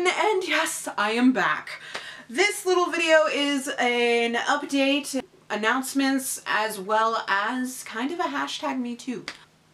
again, and yes, I am back. This little video is an update, announcements, as well as kind of a hashtag me too.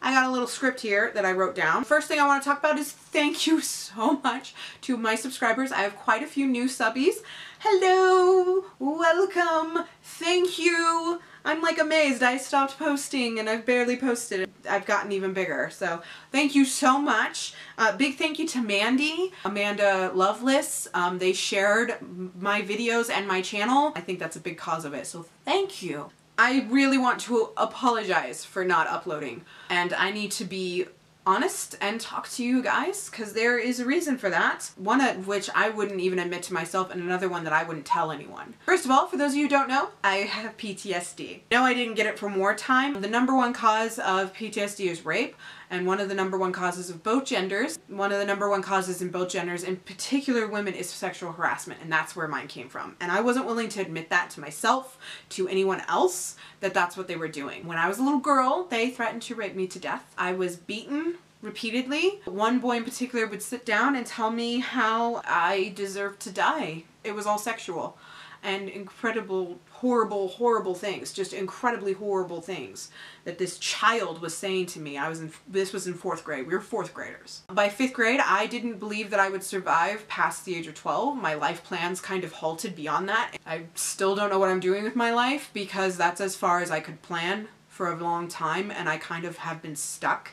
I got a little script here that I wrote down. First thing I want to talk about is thank you so much to my subscribers. I have quite a few new subbies. Hello, welcome, thank you. I'm like amazed. I stopped posting and I've barely posted. I've gotten even bigger. So thank you so much. Big thank you to Mandy, Amanda Lovelace. They shared my videos and my channel. I think that's a big cause of it. So thank you. I really want to apologize for not uploading, and I need to be honest and talk to you guys because there is a reason for that. One of which I wouldn't even admit to myself, and another one that I wouldn't tell anyone. First of all, for those of you who don't know, I have PTSD. No, I didn't get it from wartime. The #1 cause of PTSD is rape, and one of the #1 causes of both genders, one of the #1 causes in both genders, in particular women, is sexual harassment, and that's where mine came from. And I wasn't willing to admit that to myself, to anyone else, that that's what they were doing. When I was a little girl, they threatened to rape me to death. I was beaten repeatedly. One boy in particular would sit down and tell me how I deserved to die. It was all sexual and incredible, horrible, horrible things, just incredibly horrible things that this child was saying to me. This was in 4th grade. We were 4th graders. By 5th grade, I didn't believe that I would survive past the age of 12. My life plans kind of halted beyond that. I still don't know what I'm doing with my life because that's as far as I could plan for a long time, and I kind of have been stuck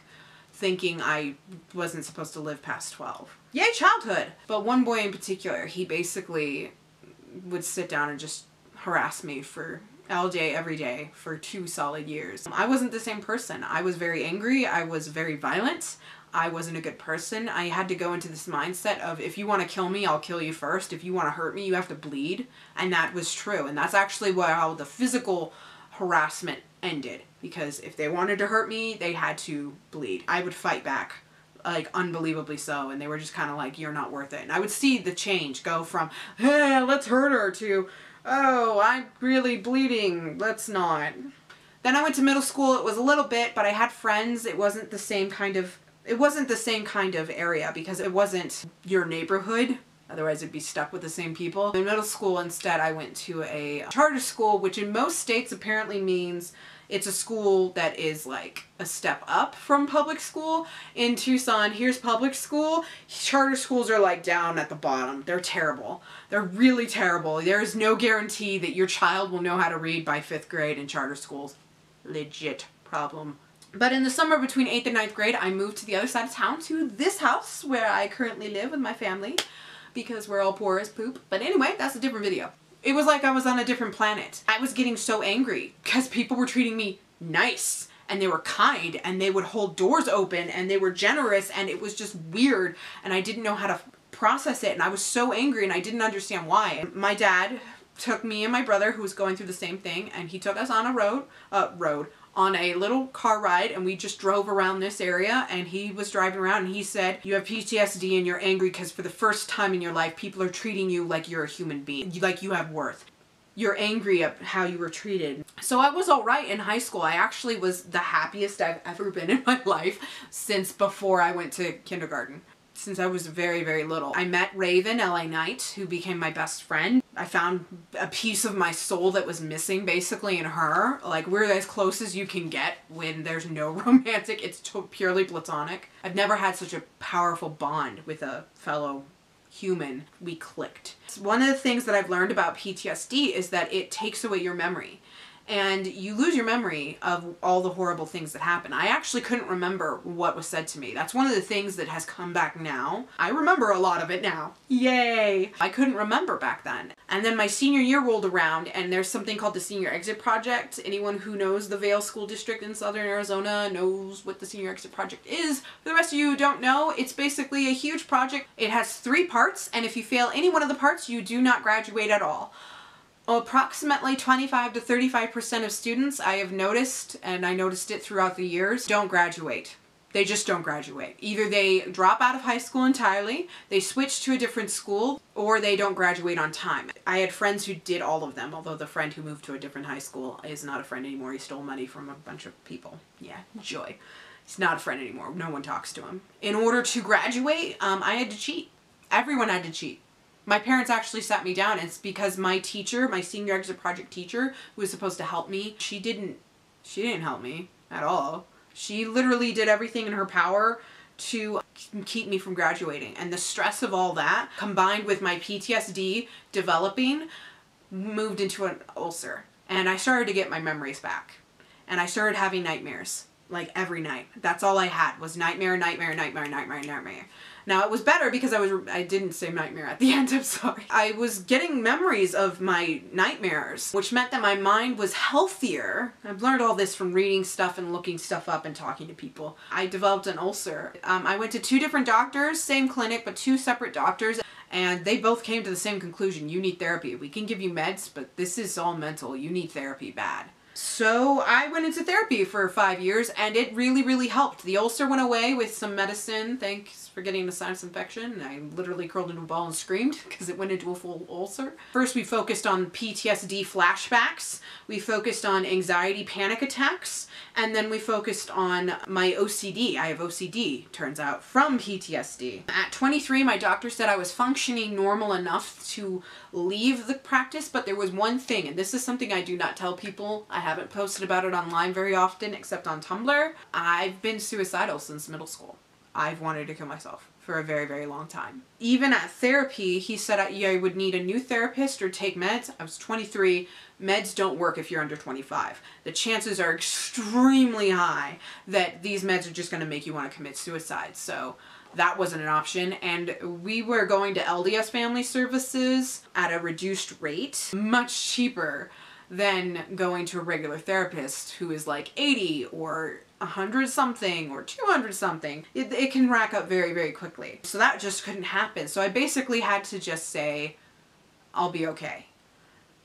thinking I wasn't supposed to live past 12. Yay, childhood! But one boy in particular, he basically would sit down and just harass me for all day, every day, for 2 solid years. I wasn't the same person. I was very angry. I was very violent. I wasn't a good person. I had to go into this mindset of, if you want to kill me, I'll kill you first. If you want to hurt me, you have to bleed. And that was true. And that's actually how the physical harassment ended. Because if they wanted to hurt me, they had to bleed. I would fight back, like unbelievably so, and they were just kind of like, you're not worth it. And I would see the change go from, hey, let's hurt her, to, oh, I'm really bleeding, let's not. Then I went to middle school. It was a little bit, but I had friends. It wasn't the same kind of area because it wasn't your neighborhood. Otherwise it'd be stuck with the same people. In middle school instead, I went to a charter school, which in most states apparently means it's a school that is like a step up from public school. In Tucson, here's public school. Charter schools are like down at the bottom. They're terrible. They're really terrible. There is no guarantee that your child will know how to read by 5th grade in charter schools. Legit problem. But in the summer between 8th and 9th grade, I moved to the other side of town to this house where I currently live with my family because we're all poor as poop. But anyway, that's a different video. It was like I was on a different planet. I was getting so angry because people were treating me nice and they were kind and they would hold doors open and they were generous, and it was just weird, and I didn't know how to process it, and I was so angry and I didn't understand why. My dad took me and my brother, who was going through the same thing, and he took us on a on a little car ride, and we just drove around this area, and he was driving around and he said, you have PTSD and you're angry because for the first time in your life people are treating you like you're a human being, like you have worth. You're angry at how you were treated. So I was alright in high school. I actually was the happiest I've ever been in my life since before I went to kindergarten. Since I was very, very little. I met Raven, LA Knight, who became my best friend. I found a piece of my soul that was missing basically in her. Like, we're as close as you can get when there's no romantic, it's purely platonic. I've never had such a powerful bond with a fellow human. We clicked. One of the things that I've learned about PTSD is that it takes away your memory. And you lose your memory of all the horrible things that happen. I actually couldn't remember what was said to me. That's one of the things that has come back now. I remember a lot of it now. Yay! I couldn't remember back then. And then my senior year rolled around, and there's something called the Senior Exit Project. Anyone who knows the Vail School District in Southern Arizona knows what the Senior Exit Project is. For the rest of you who don't know, it's basically a huge project. It has 3 parts, and if you fail any one of the parts, you do not graduate at all. Approximately 25 to 35% of students, I have noticed, and I noticed it throughout the years, don't graduate. They just don't graduate. Either they drop out of high school entirely, they switch to a different school, or they don't graduate on time. I had friends who did all of them, although the friend who moved to a different high school is not a friend anymore. He stole money from a bunch of people. Yeah, joy. He's not a friend anymore. No one talks to him. In order to graduate, I had to cheat. Everyone had to cheat. My parents actually sat me down. It's because my teacher, my senior exit project teacher, who was supposed to help me, she didn't help me at all. She literally did everything in her power to keep me from graduating. And the stress of all that, combined with my PTSD developing, moved into an ulcer. And I started to get my memories back. And I started having nightmares, like every night. That's all I had was nightmare, nightmare, nightmare, nightmare, nightmare. Now it was better because I didn't say nightmare at the end, I'm sorry. I was getting memories of my nightmares, which meant that my mind was healthier. I've learned all this from reading stuff and looking stuff up and talking to people. I developed an ulcer. I went to 2 different doctors, same clinic, but 2 separate doctors. And they both came to the same conclusion. You need therapy. We can give you meds, but this is all mental. You need therapy bad. So I went into therapy for 5 years and it really, really helped. The ulcer went away with some medicine. Thanks for getting a sinus infection. And I literally curled into a ball and screamed because it went into a full ulcer. First, we focused on PTSD flashbacks. We focused on anxiety panic attacks. And then we focused on my OCD. I have OCD, turns out, from PTSD. At 23, my doctor said I was functioning normal enough to leave the practice, but there was one thing, and this is something I do not tell people. I haven't posted about it online very often, except on Tumblr. I've been suicidal since middle school. I've wanted to kill myself for a very, very long time. Even at therapy, he said I would need a new therapist or take meds. I was 23. Meds don't work if you're under 25. The chances are extremely high that these meds are just going to make you want to commit suicide. So that wasn't an option. And we were going to LDS Family Services at a reduced rate, much cheaper than going to a regular therapist who is like 80 or 100 something or 200 something. It can rack up very, very quickly. So that just couldn't happen. So I basically had to just say, I'll be okay,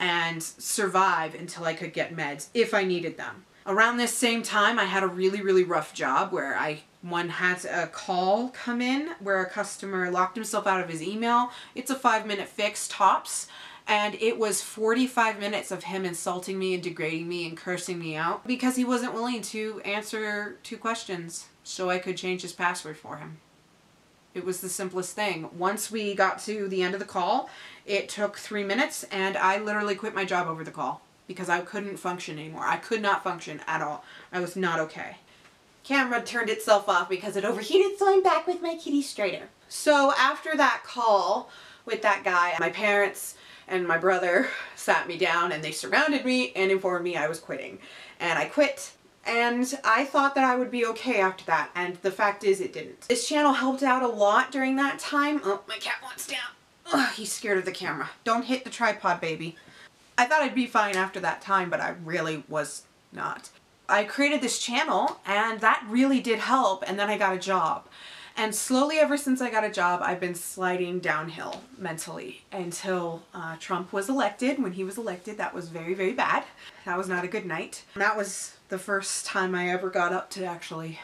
and survive until I could get meds if I needed them. Around this same time, I had a really, really rough job where one had a call come in where a customer locked himself out of his email. It's a 5-minute fix tops. And it was 45 minutes of him insulting me and degrading me and cursing me out because he wasn't willing to answer 2 questions so I could change his password for him. It was the simplest thing. Once we got to the end of the call, it took 3 minutes and I literally quit my job over the call because I couldn't function anymore. I could not function at all. I was not okay. Camera turned itself off because it overheated, so I'm back with my kitty straighter. So after that call with that guy, my parents and my brother sat me down and they surrounded me and informed me I was quitting. And I quit. And I thought that I would be okay after that. And the fact is it didn't. This channel helped out a lot during that time. Oh, my cat wants down. Ugh, he's scared of the camera. Don't hit the tripod, baby. I thought I'd be fine after that time, but I really was not. I created this channel and that really did help. And then I got a job. And slowly, ever since I got a job, I've been sliding downhill mentally until Trump was elected. When he was elected, that was very, very bad. That was not a good night. That was the first time I ever got up to actually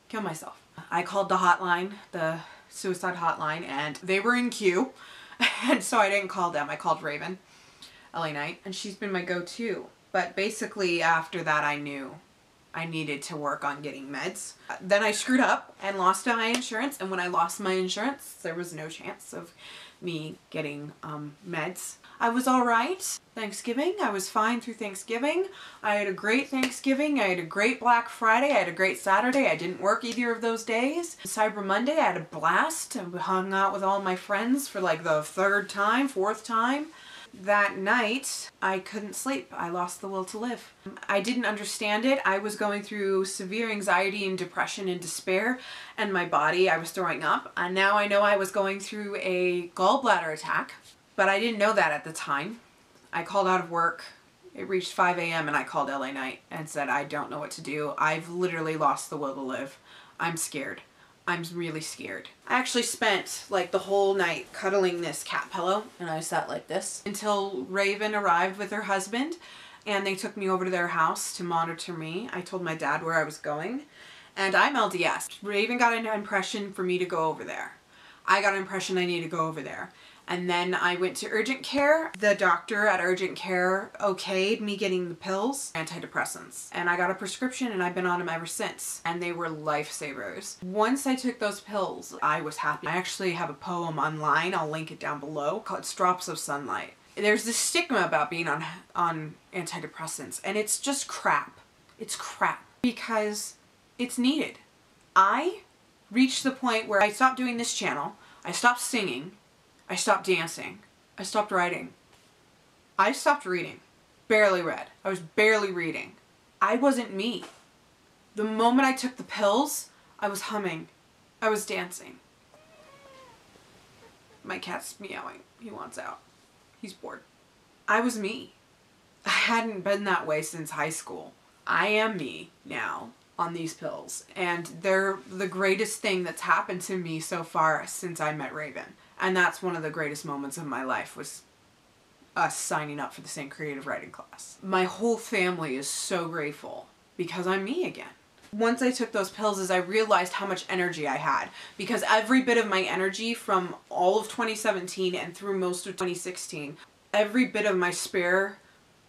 kill myself. I called the hotline, the suicide hotline, and they were in queue. And so I didn't call them. I called Raven, LA Knight, and she's been my go-to. But basically, after that, I knew I needed to work on getting meds. Then I screwed up and lost my insurance, and when I lost my insurance, there was no chance of me getting meds. I was alright. Thanksgiving, I was fine through Thanksgiving. I had a great Thanksgiving. I had a great Black Friday. I had a great Saturday. I didn't work either of those days. Cyber Monday, I had a blast. I hung out with all my friends for like the 3rd time, 4th time. That night, I couldn't sleep. I lost the will to live. I didn't understand it. I was going through severe anxiety and depression and despair, and my body, I was throwing up. And now I know I was going through a gallbladder attack, but I didn't know that at the time. I called out of work. It reached 5 a.m. and I called LA Knight and said, I don't know what to do. I've literally lost the will to live. I'm scared. I'm really scared. I actually spent like the whole night cuddling this cat pillow, and I sat like this until Raven arrived with her husband and they took me over to their house to monitor me. I told my dad where I was going, and I'm LDS. Raven got an impression for me to go over there. I got an impression I need to go over there. And then I went to urgent care. The doctor at urgent care okayed me getting the pills, antidepressants. And I got a prescription and I've been on them ever since. And they were lifesavers. Once I took those pills, I was happy. I actually have a poem online, I'll link it down below, called Drops of Sunlight. There's this stigma about being on antidepressants, and it's just crap. It's crap. Because it's needed. I reached the point where I stopped doing this channel, I stopped singing, I stopped dancing, I stopped writing, I stopped reading. Barely read. I was barely reading. I wasn't me. The moment I took the pills, I was humming. I was dancing. My cat's meowing. He wants out. He's bored. I was me. I hadn't been that way since high school. I am me now on these pills, and they're the greatest thing that's happened to me so far since I met Raven. And that's one of the greatest moments of my life, was us signing up for the same creative writing class. My whole family is so grateful because I'm me again. Once I took those pills is I realized how much energy I had, because every bit of my energy from all of 2017 and through most of 2016, every bit of my spare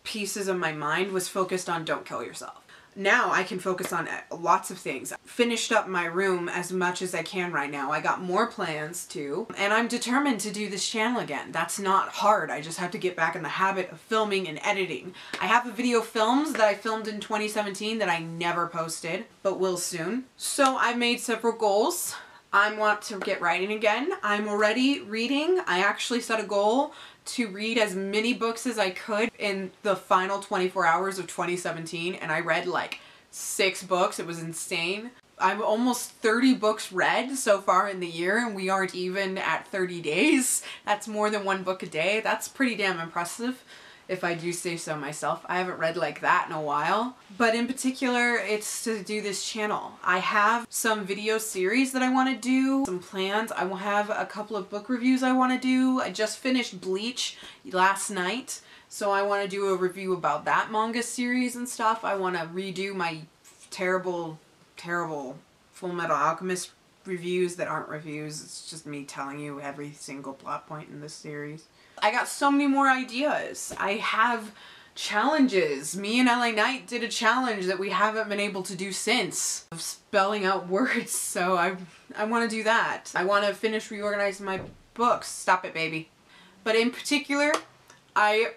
pieces of my mind was focused on don't kill yourself. Now I can focus on lots of things. Finished up my room as much as I can right now. I got more plans too, and I'm determined to do this channel again. That's not hard. I just have to get back in the habit of filming and editing. I have a video films that I filmed in 2017 that I never posted, but will soon. So I've made several goals. I want to get writing again. I'm already reading. I actually set a goal to read as many books as I could in the final 24 hours of 2017, and I read like 6 books. It was insane. I'm almost 30 books read so far in the year, and we aren't even at 30 days. That's more than 1 book a day. That's pretty damn impressive, if I do say so myself. I haven't read like that in a while. But in particular, it's to do this channel. I have some video series that I want to do, some plans. I will have a couple of book reviews I want to do. I just finished Bleach last night, so I want to do a review about that manga series and stuff. I want to redo my terrible, terrible Full Metal Alchemist reviews that aren't reviews. It's just me telling you every single plot point in this series. I got so many more ideas. I have challenges. Me and LA Knight did a challenge that we haven't been able to do since, of spelling out words, so I want to do that. I want to finish reorganizing my books. Stop it, baby. But in particular, I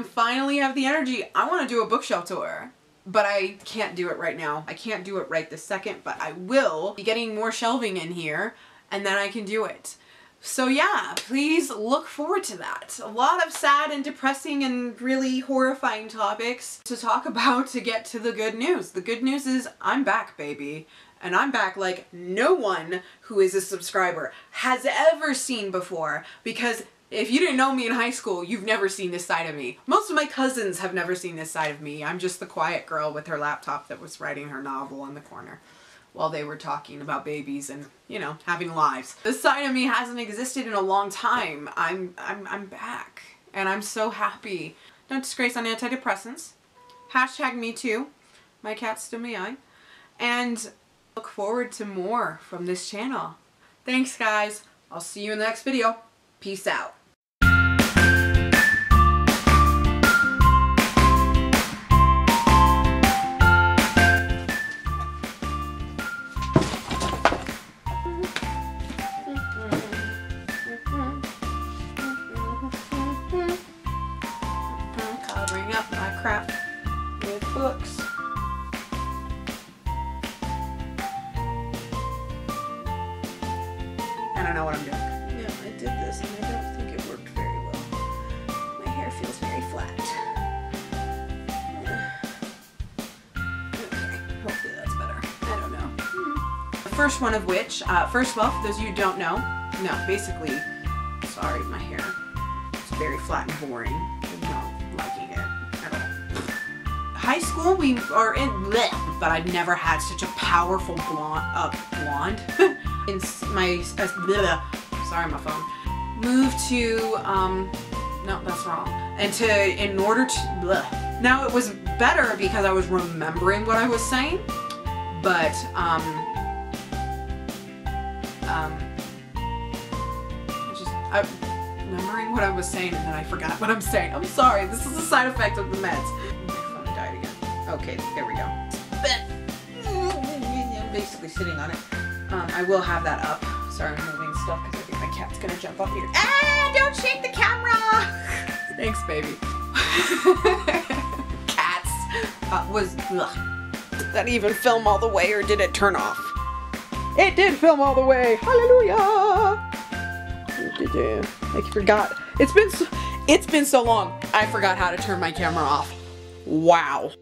finally have the energy. I want to do a bookshelf tour, but I can't do it right now. I can't do it right this second, but I will be getting more shelving in here, and then I can do it. So yeah, please look forward to that. A lot of sad and depressing and really horrifying topics to talk about to get to the good news. The good news is I'm back, baby. And I'm back like no one who is a subscriber has ever seen before, because if you didn't know me in high school, you've never seen this side of me. Most of my cousins have never seen this side of me. I'm just the quiet girl with her laptop that was writing her novel in the corner while they were talking about babies and, you know, having lives. This side of me hasn't existed in a long time. I'm back, and I'm so happy. Don't disgrace on antidepressants. Hashtag me too. My cat's still meowing. And look forward to more from this channel. Thanks, guys. I'll see you in the next video. Peace out. Covering up my crap with books. I don't know what I'm doing. Yeah, I did this and I don't think it worked very well. My hair feels very flat. Okay, hopefully that's better. I don't know. The first one of which, first of all, for those of you who don't know, no, basically, sorry, my hair is very flat and boring. I'm not liking it at all. High school, we are in, bleh, but I've never had such a powerful blonde. In my, bleh, sorry, my phone. Moved to, no, that's wrong. And in order to, bleh. Now it was better because I was remembering what I was saying, but, I'm remembering what I was saying and then I forgot what I'm saying. I'm sorry. This is a side effect of the meds. My phone died again. Okay, there we go. I'm basically sitting on it. I will have that up. Sorry, I'm moving stuff because I think my cat's gonna jump up here. Ah! Don't shake the camera! Thanks, baby. Cats. Did that even film all the way or did it turn off? It did film all the way. Hallelujah! I forgot. It's been so long. I forgot how to turn my camera off. Wow.